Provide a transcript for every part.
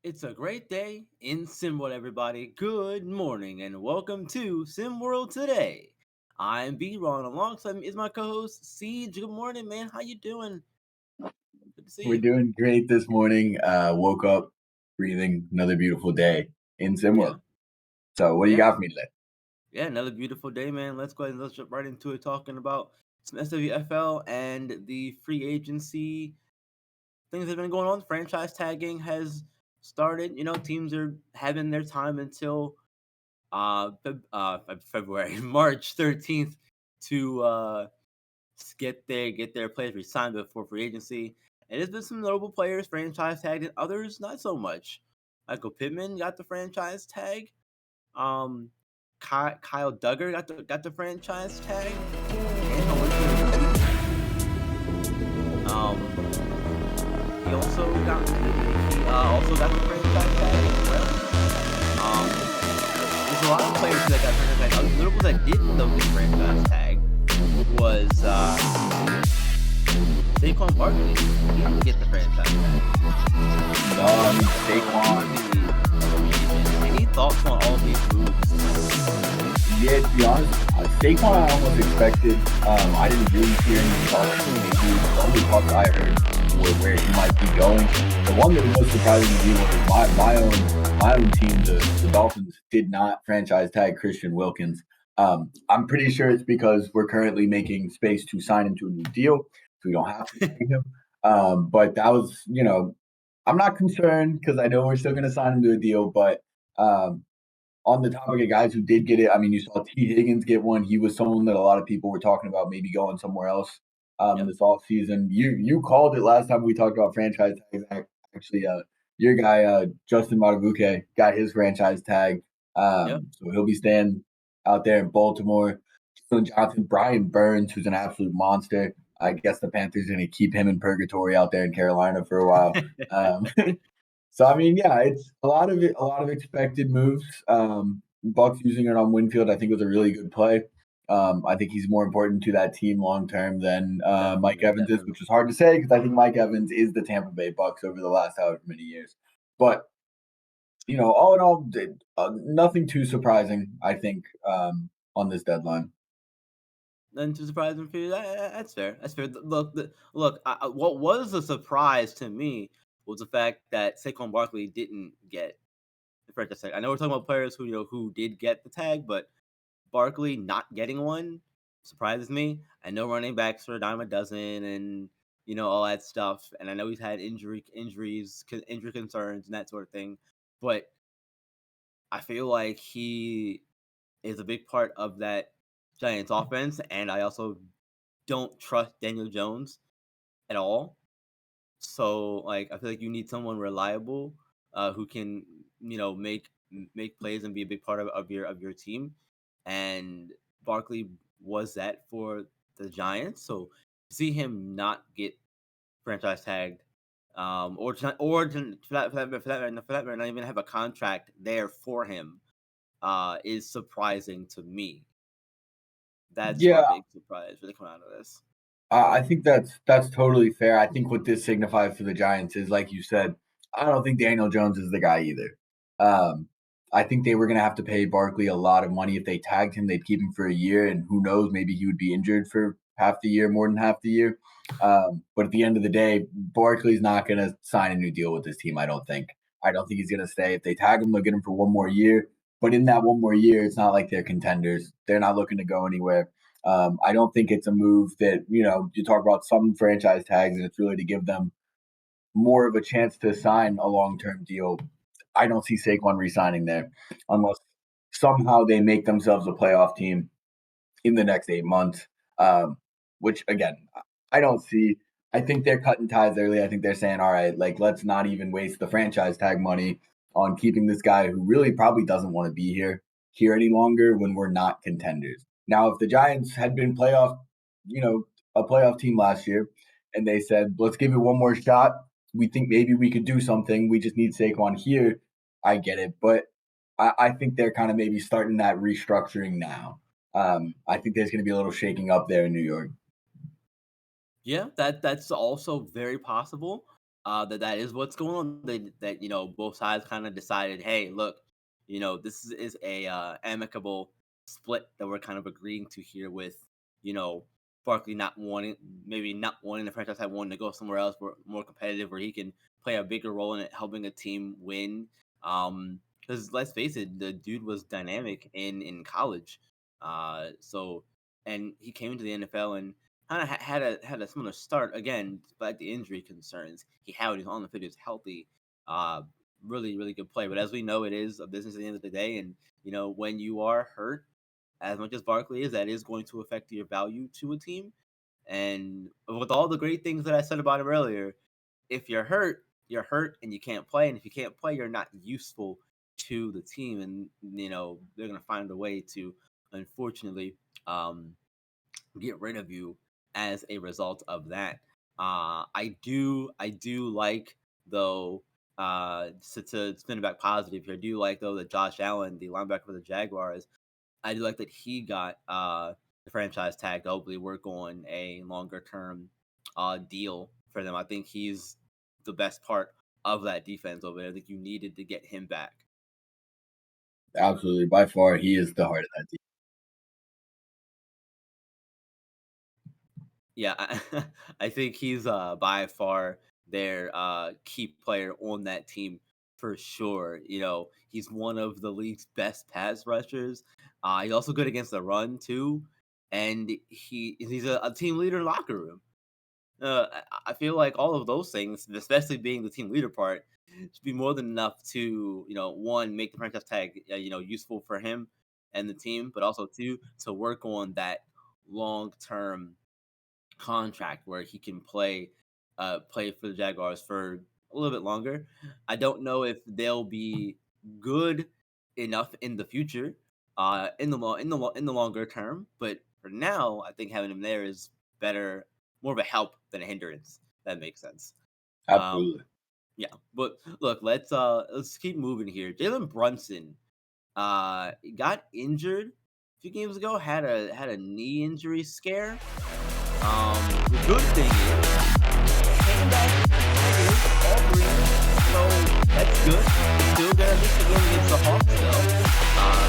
It's a great day in SimWorld, everybody. Good morning and welcome to SimWorld today. I'm B-Ron. Alongside me is my co-host Siege. Good morning, man. How you doing? Good to see We're you. doing great this morning. Woke up breathing another beautiful day in Yeah, SimWorld. So, what do you yeah, got for me today? yeah. Another beautiful day, man. Let's go ahead and let's jump right into it, talking about some SWFL and the free agency things that have been going on. Franchise tagging has started. Teams are having their time until February, March 13th to get their players re-signed before free agency. And there's been some notable players franchise tagged and others not so much. Michael Pittman got the franchise tag. Um, Kyle Duggar got the franchise tag. Daniel Winfield he also got the franchise tag as well. There's a lot of players that got franchise tag. The notables that didn't though get the franchise tag was Saquon Barkley. He didn't get the franchise tag. Saquon. Any thoughts on all these moves? Yeah, to be honest, Saquon I almost expected. I didn't really hear any talks. The only talks I heard were where he might be going. The one that was most surprising to me was my own team, the Dolphins, did not franchise tag Christian Wilkins. I'm pretty sure it's because we're currently making space to sign him to a new deal, so we don't have to tag him. But that was, I'm not concerned because I know we're still going to sign him to a deal, but um, on the topic of guys who did get it, I mean, you saw T. Higgins get one. He was someone that a lot of people were talking about maybe going somewhere else Yep. this offseason. You called it last time we talked about franchise tags. Actually, your guy Justin Matabuke got his franchise tag, Yep. so he'll be staying out there in Baltimore. Jalen Johnson, Brian Burns, who's an absolute monster. I guess the Panthers are going to keep him in purgatory out there in Carolina for a while. Um, So I mean, yeah, it's a lot of expected moves. Bucks using it on Winfield, I think was a really good play. I think he's more important to that team long term than Mike Definitely, Evans is, definitely. which is hard to say because I think Mike Evans is the Tampa Bay Bucks over the last however many years. But all in all, nothing too surprising. I think on this deadline. Nothing too surprising for you. That's fair. That's fair. Look. What was a surprise to me was the fact that Saquon Barkley didn't get the franchise tag. I know we're talking about players who did get the tag, but Barkley not getting one surprises me. I know running backs are a dime a dozen, and all that stuff. And I know he's had injury concerns, and that sort of thing. But I feel like he is a big part of that Giants offense, and I also don't trust Daniel Jones at all. So I feel like you need someone reliable, who can make plays and be a big part of your team. And Barkley was that for the Giants. So to see him not get franchise tagged, or for that matter, not even have a contract there for him, is surprising to me. That's my Yeah, big surprise really coming out of this. I think that's totally fair. I think what this signifies for the Giants is, like you said, I don't think Daniel Jones is the guy either. Um, I think they were going to have to pay Barkley a lot of money if they tagged him. They'd keep him for a year, and who knows, maybe he would be injured for half the year, more than half the year. But at the end of the day, Barkley's not going to sign a new deal with this team. I don't think. I don't think he's going to stay. If they tag him, they'll get him for one more year. But in that one more year, it's not like they're contenders. They're not looking to go anywhere. I don't think it's a move that, you talk about some franchise tags and it's really to give them more of a chance to sign a long term deal. I don't see Saquon re-signing there unless somehow they make themselves a playoff team in the next 8 months. Which again, I don't see. I think they're cutting ties early. I think they're saying, all right, like let's not even waste the franchise tag money on keeping this guy who really probably doesn't want to be here any longer when we're not contenders. Now, if the Giants had been you know, a playoff team last year, and they said, let's give it one more shot. We think maybe we could do something. We just need Saquon here. I get it, but I think they're kind of maybe starting that restructuring now. I think there's going to be a little shaking up there in New York. Yeah, that's also very possible. that is what's going on. That both sides kind of decided, hey, look, this is a amicable split that we're kind of agreeing to here with you know Barkley not wanting maybe not wanting the franchise tag, wanting to go somewhere else more competitive, where he can play a bigger role in it, helping a team win. Because let's face it, the dude was dynamic in college. So and he came into the NFL and kind of had a similar start again, despite the injury concerns he had when he was on the field. He was healthy, uh, really good play. But as we know, it is a business at the end of the day, and when you are hurt, as much as Barkley is, that is going to affect your value to a team. And with all the great things that I said about him earlier, if you're hurt and you can't play, and if you can't play, you're not useful to the team, and they're gonna find a way to, unfortunately, um, get rid of you as a result of that. I do like though. To spin it back positive here, I do like though that Josh Allen, the linebacker for the Jaguars, I do like that he got the franchise tag to hopefully work on a longer term deal for them. I think he's the best part of that defense over there. I think you needed to get him back. Absolutely, by far, he is the heart of that team. Yeah, I think he's by far their key player on that team for sure. He's one of the league's best pass rushers. He's also good against the run too, and he's a team leader in the locker room. I feel like all of those things, especially being the team leader part, should be more than enough to, one, make the franchise tag, useful for him and the team, but also two, to work on that long term contract where he can play for the Jaguars for a little bit longer. I don't know if they'll be good enough in the future, in the longer term, but for now, I think having him there is better, more of a help than a hindrance. That makes sense. Um, Absolutely. yeah, but look, let's keep moving here. Jalen Brunson got injured a few games ago, had a knee injury scare. The good thing is he came back and is all green, so that's good. Still gonna miss the game against the Hawks though,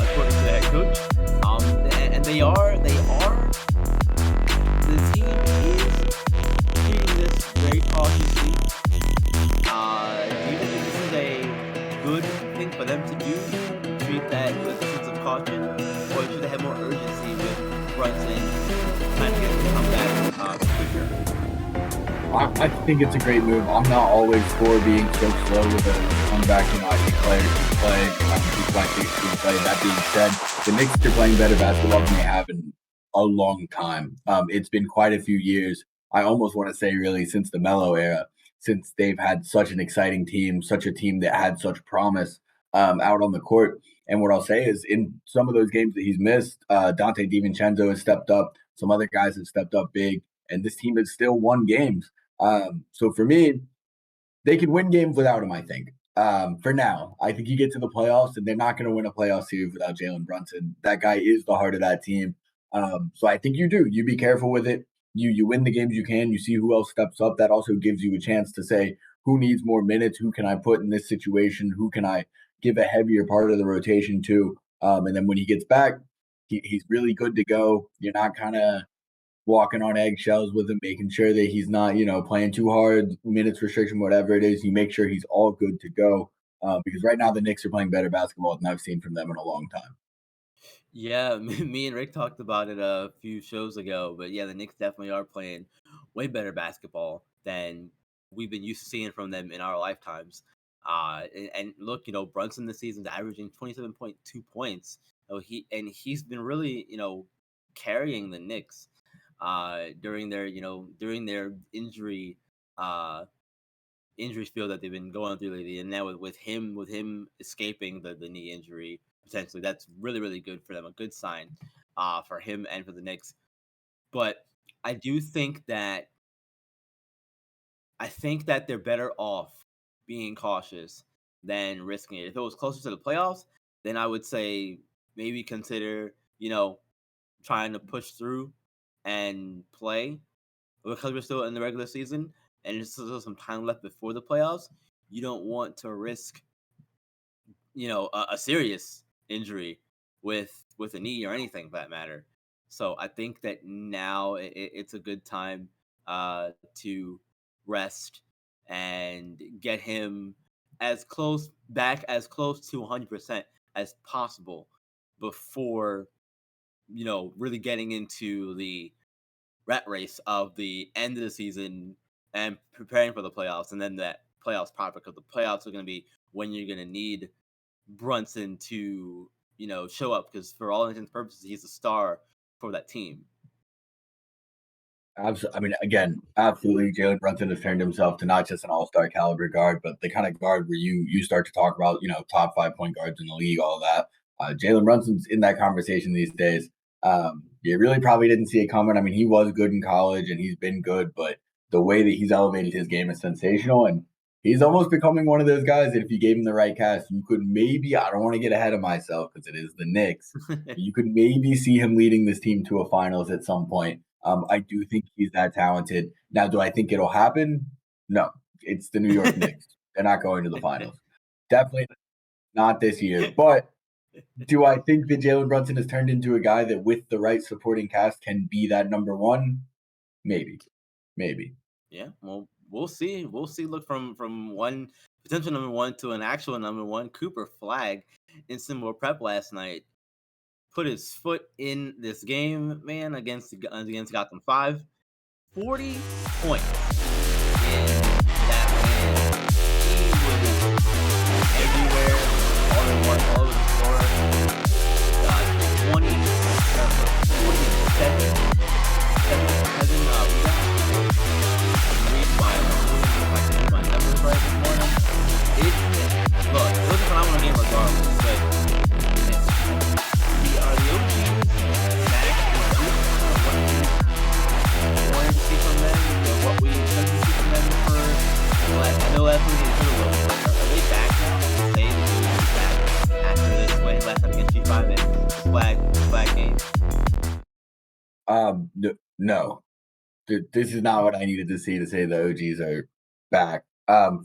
according to the head coach. And they are the team is treating this very cautiously. Do you think this is a good thing for them to do? Treat that with a sense of caution, or should they have more urgency with Brunson trying to get him to come back quicker? I think it's a great move. I'm not always for being so slow with a comeback. I think players should play. I think people should play. That being said, the Knicks are playing better basketball than they have in a long time. It's been quite a few years. I almost want to say, really, since the Melo era, since they've had such an exciting team, such a team that had such promise out on the court. And what I'll say is, in some of those games that he's missed, Dante DiVincenzo has stepped up. Some other guys have stepped up big, and this team has still won games. So for me, they can win games without him, I think. For now, I think you get to the playoffs, and they're not going to win a playoff series without Jalen Brunson. That guy is the heart of that team. So I think you do. You be careful with it. You win the games you can. You see who else steps up. That also gives you a chance to say who needs more minutes. Who can I put in this situation? Who can I give a heavier part of the rotation to? And then when he gets back, he's really good to go. You're not kind of walking on eggshells with him, making sure that he's not, playing too hard, minutes restriction, whatever it is. You make sure he's all good to go. Because right now the Knicks are playing better basketball than I've seen from them in a long time. Yeah, me and Rick talked about it a few shows ago, but yeah, the Knicks definitely are playing way better basketball than we've been used to seeing from them in our lifetimes. And look, Brunson this season's averaging 27.2 points. He's been really, carrying the Knicks during their uh injury spiel that they've been going through lately, and now with him escaping the knee injury potentially, that's really good for them. A good sign, for him and for the Knicks. But I do think that they're better off being cautious than risking it. If it was closer to the playoffs, then I would say maybe consider trying to push through and play because we're still in the regular season. and there's still some time left before the playoffs, you don't want to risk, a serious injury with a knee or anything for that matter. So I think that now it's a good time to rest and get him as close to 100% as possible before really getting into the rat race of the end of the season and preparing for the playoffs, and then that playoffs proper, because the playoffs are going to be when you're going to need Brunson to show up, because for all intents and purposes he's a star for that team. I mean, again, absolutely, Jalen Brunson has turned himself to not just an all-star caliber guard, but the kind of guard where you start to talk about, top 5 point guards in the league, all that. Jalen Brunson's in that conversation these days. You really probably didn't see it coming. I mean, he was good in college and he's been good, but the way that he's elevated his game is sensational. And he's almost becoming one of those guys that if you gave him the right cast, you could maybe, I don't want to get ahead of myself because it is the Knicks, you could maybe see him leading this team to a finals at some point. I do think he's that talented. Now, do I think it'll happen? No. It's the New York Knicks. They're not going to the finals. Definitely not this year. But do I think that Jalen Brunson has turned into a guy that, with the right supporting cast, can be that number one? Maybe. Maybe. Yeah, well, we'll see. We'll see. Look, from one potential number one to an actual number one, Cooper Flagg in SimWorld Prep last night put his foot in this game, man, against Gotham 5. 40 points in that win. He was everywhere, all in one, all over the floor. 20, 47, 77 rebounds. Read my numbers right this morning. Look, it was a phenomenal game regardless, but the OGs back wanted to see from them, what we expected to see from them for I know last week is a little, but are they back now? Say the OGs back after this win last time against G5 and flag game? No. This is not what I needed to see to say the OGs are back.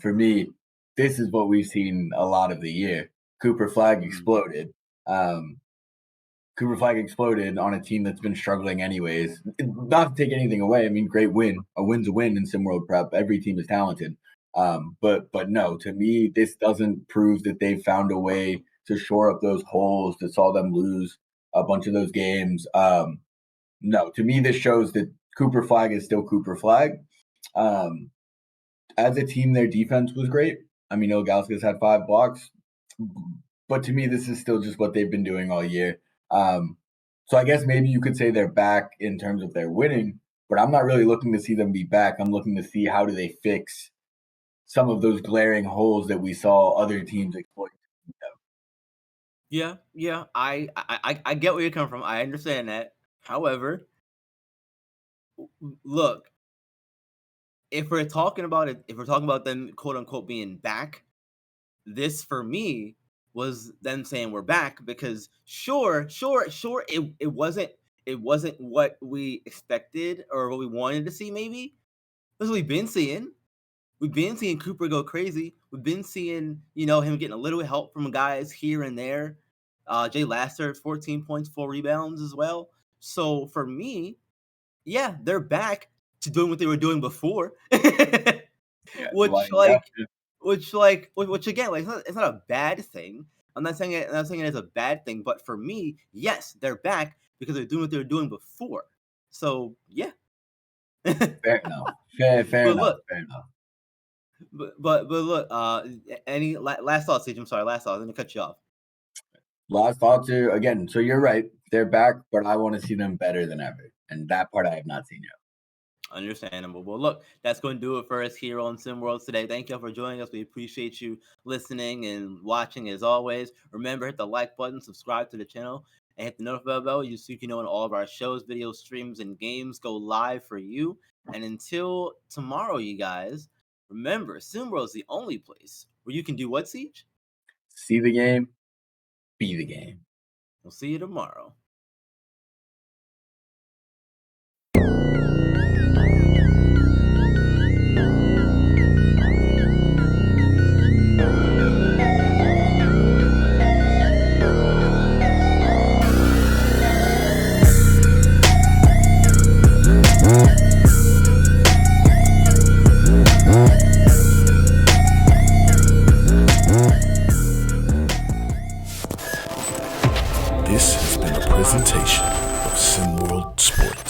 For me, this is what we've seen a lot of the year. Cooper Flagg exploded. Cooper Flagg exploded on a team that's been struggling anyways. Not to take anything away. I mean, great win. A win's a win in SimWorld Prep. Every team is talented. But no, to me, this doesn't prove that they've found a way to shore up those holes that saw them lose a bunch of those games. No, to me, this shows that Cooper Flagg is still Cooper Flagg. As a team, their defense was great. I mean, Ilgauskas had 5 blocks. But to me, this is still just what they've been doing all year. So I guess maybe you could say they're back in terms of their winning, but I'm not really looking to see them be back. I'm looking to see how do they fix some of those glaring holes that we saw other teams exploit. Yeah, I get where you're coming from. I understand that. However, look, if we're talking about it, if we're talking about them quote unquote being back, this for me was them saying we're back, because sure, it wasn't what we expected or what we wanted to see, maybe. That's what we've been seeing. We've been seeing Cooper go crazy. We've been seeing, him getting a little help from guys here and there. Jay Laster, 14 points, 4 rebounds as well. So for me, yeah, they're back to doing what they were doing before. Yeah, which yeah. like which again, like it's not a bad thing. I'm not saying it's a bad thing, but for me, yes, they're back because they're doing what they were doing before. So yeah. Fair enough. Fair But enough. look, Fair enough. but look, any last thoughts, Sage? I'm sorry, last thoughts. I'm gonna cut you off. Last thoughts are, again, so you're right. They're back, but I want to see them better than ever. And that part I have not seen yet. Understandable. Well, look, that's going to do it for us here on SimWorld today. Thank you all for joining us. We appreciate you listening and watching as always. Remember, hit the like button, subscribe to the channel, and hit the notification bell so you can know when all of our shows, videos, streams, and games go live for you. And until tomorrow, you guys, remember, SimWorld is the only place where you can do what, Siege? See the game, be the game. We'll see you tomorrow. This has been a presentation of SimWorld Sports.